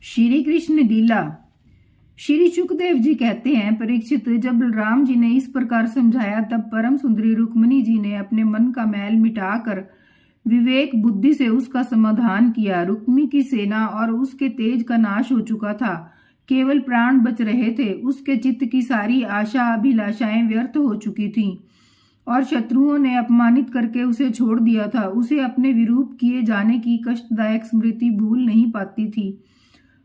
श्री कृष्ण लीला। श्री सुखदेव जी कहते हैं, परीक्षित, जब राम जी ने इस प्रकार समझाया तब परम सुंदरी रुक्मिणी जी ने अपने मन का मैल मिटाकर विवेक बुद्धि से उसका समाधान किया। रुक्मी की सेना और उसके तेज का नाश हो चुका था, केवल प्राण बच रहे थे। उसके चित्त की सारी आशा अभिलाषाएं व्यर्थ हो चुकी थीं और शत्रुओं ने अपमानित करके उसे छोड़ दिया था। उसे अपने विरूप किए जाने की कष्टदायक स्मृति भूल नहीं पाती थी।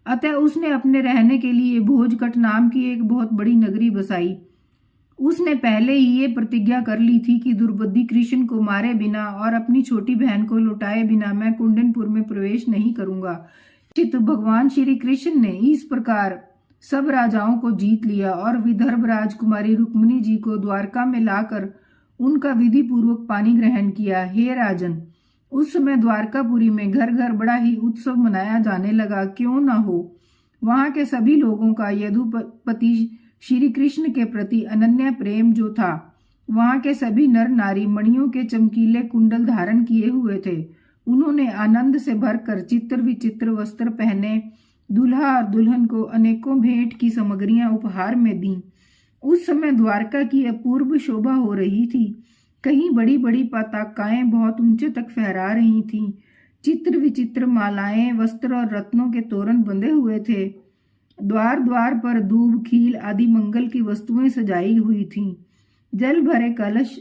अतः उसने अपने रहने के लिए भोजकट नाम की एक बहुत बड़ी नगरी बसाई। उसने पहले ही ये प्रतिज्ञा कर ली थी कि दुर्बुद्धि कृष्ण को मारे बिना और अपनी छोटी बहन को लुटाए बिना मैं कुंडनपुर में प्रवेश नहीं करूंगा। चित भगवान श्री कृष्ण ने इस प्रकार सब राजाओं को जीत लिया और विदर्भ राजकुमारी रुक्मिणी जी को द्वारका में लाकर उनका विधि पूर्वक पानी ग्रहण किया। हे राजन, उस समय द्वारकापुरी में घर घर बड़ा ही उत्सव मनाया जाने लगा। क्यों न हो, वहां के सभी लोगों का यदुपति श्री कृष्ण के प्रति अनन्य प्रेम जो था। वहां के सभी नर नारी मणियों के चमकीले कुंडल धारण किए हुए थे। उन्होंने आनंद से भरकर चित्र विचित्र वस्त्र पहने दूल्हा और दुल्हन को अनेकों भेंट की सामग्रियां उपहार में दी। उस समय द्वारका की अपूर्व शोभा हो रही थी। कहीं बड़ी बड़ी पताकाएं बहुत ऊंचे तक फहरा रही थीं। चित्र विचित्र मालाएं, वस्त्र और रत्नों के तोरण बंधे हुए थे। द्वार द्वार पर दूब, खील आदि मंगल की वस्तुएं सजाई हुई थीं। जल भरे कलश,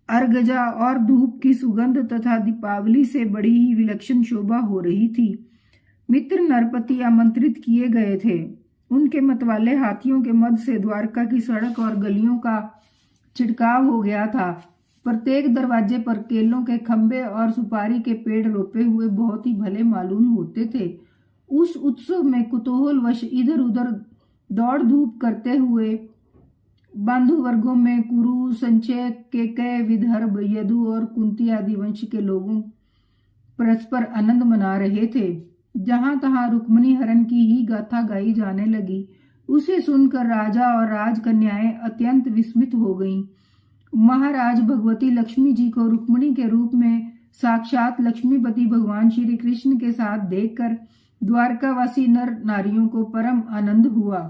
अर्गजा और धूप की सुगंध तथा दीपावली से बड़ी ही विलक्षण शोभा हो रही थी। मित्र नरपति आमंत्रित किए गए थे। उनके मतवाले हाथियों के मद से द्वारका की सड़क और गलियों का छिड़काव हो गया था। प्रत्येक दरवाजे पर केलों के खंभे और सुपारी के पेड़ रोपे हुए बहुत ही भले मालूम होते थे। उस उत्सव में कुतूहलवश इधर उधर दौड़ धूप करते हुए बंधु वर्गों में कुरु, संचय, केकय, विदर्भ, यदु और कुंती आदि वंश के लोगों परस्पर आनंद मना रहे थे। जहां तहां रुक्मिणी हरण की ही गाथा गाई जाने लगी। उसे सुनकर राजा और राजकन्याएं अत्यंत विस्मित हो गईं। महाराज भगवती लक्ष्मी जी को रुक्मिणी के रूप में साक्षात लक्ष्मीपति भगवान श्री कृष्ण के साथ देखकर द्वारकावासी नर नारियों को परम आनंद हुआ।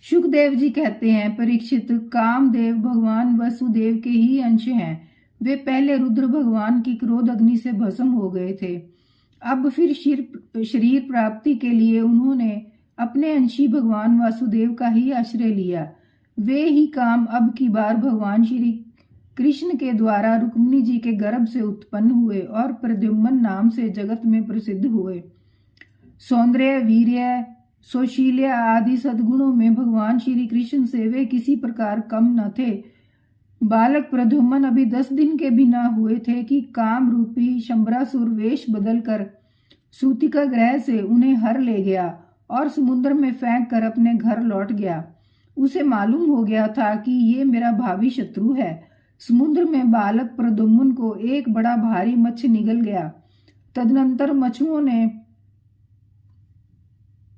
सुखदेव जी कहते हैं, परीक्षित, कामदेव भगवान वसुदेव के ही अंश हैं। वे पहले रुद्र भगवान की क्रोध अग्नि से भस्म हो गए थे। अब फिर शरीर प्राप्ति के लिए उन्होंने अपने अंशी भगवान वासुदेव का ही आश्रय लिया। वे ही काम अब की बार भगवान श्री कृष्ण के द्वारा रुक्मिणी जी के गर्भ से उत्पन्न हुए और प्रद्युम्न नाम से जगत में प्रसिद्ध हुए। सौंदर्य, वीर्य, सौशील्य आदि सद्गुणों में भगवान श्री कृष्ण से वे किसी प्रकार कम न थे। बालक प्रद्युम्न अभी 10 दिन के भी न हुए थे कि काम रूपी शंबरासुर वेश बदलकर सूतिका ग्रह से उन्हें हर ले गया और समुद्र में फेंक कर अपने घर लौट गया। उसे मालूम हो गया था कि ये मेरा भावी शत्रु है। समुद्र में बालक प्रद्युम्न को एक बड़ा भारी मत्स्य निगल गया। तदनंतर मछुओं ने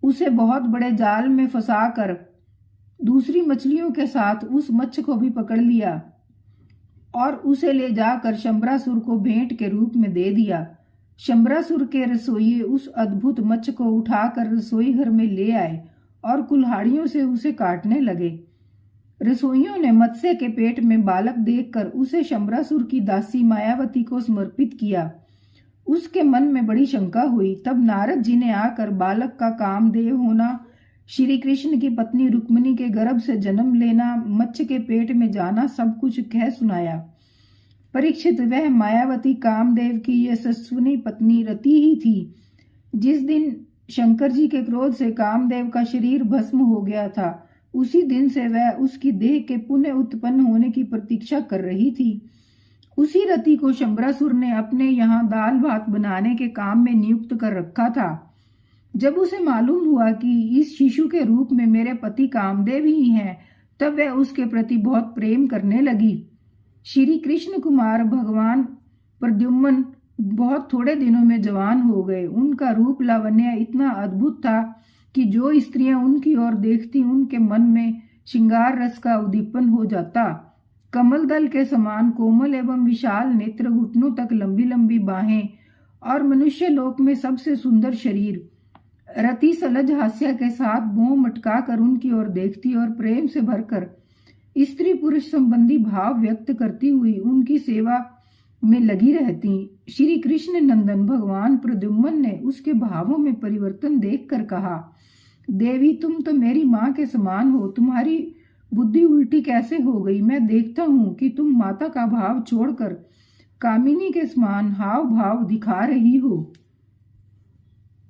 उसे बहुत बड़े जाल में फंसाकर दूसरी मछलियों के साथ उस मत्स्य को भी पकड़ लिया और उसे ले जाकर शंबरासुर को भेंट के रूप में दे दिया। शंबरासुर के रसोइये उस अद्भुत मत्स्य को उठाकर रसोई घर में ले आए और कुल्हाड़ियों से उसे काटने लगे। रसोइयों ने मत्स्य के पेट में बालक देखकर उसे शंबरासुर की दासी मायावती को समर्पित किया। उसके मन में बड़ी शंका हुई। तब नारद जी ने आकर बालक का कामदेव होना, श्री कृष्ण की पत्नी रुक्मिणी के गर्भ से जन्म लेना, मत्स्य के पेट में जाना सब कुछ कह सुनाया। परीक्षित, वह मायावती कामदेव की यशस्विनी पत्नी रति ही थी। जिस दिन शंकर जी के क्रोध से कामदेव का शरीर भस्म हो गया था, उसी दिन से वह उसकी देह के पुनः उत्पन्न होने की प्रतीक्षा कर रही थी। उसी रति को शंबरासुर ने अपने यहाँ दाल भात बनाने के काम में नियुक्त कर रखा था। जब उसे मालूम हुआ कि इस शिशु के रूप में मेरे पति कामदेव ही हैं, तब वह उसके प्रति बहुत प्रेम करने लगी। श्री कृष्ण कुमार भगवान प्रद्युम्न बहुत थोड़े दिनों में जवान हो गए। उनका रूप लावण्य इतना अद्भुत था कि जो स्त्रियां उनकी ओर देखती उनके मन में श्रृंगार रस का उद्दीपन हो जाता। कमल दल के समान कोमल एवं विशाल नेत्र, घुटनों तक लंबी लंबी बाहें और मनुष्य लोक में सबसे सुंदर शरीर। रति सलज हास्य के साथ मुंह मटका कर उनकी ओर देखती और प्रेम से भरकर स्त्री पुरुष संबंधी भाव व्यक्त करती हुई उनकी सेवा में लगी रहती। श्री कृष्ण नंदन भगवान प्रद्युम्न ने उसके भावों में परिवर्तन देखकर कहा, देवी तुम तो मेरी माँ के समान हो, तुम्हारी बुद्धि उल्टी कैसे हो गई? मैं देखता हूँ कि तुम माता का भाव छोड़कर कामिनी के समान हाव भाव दिखा रही हो।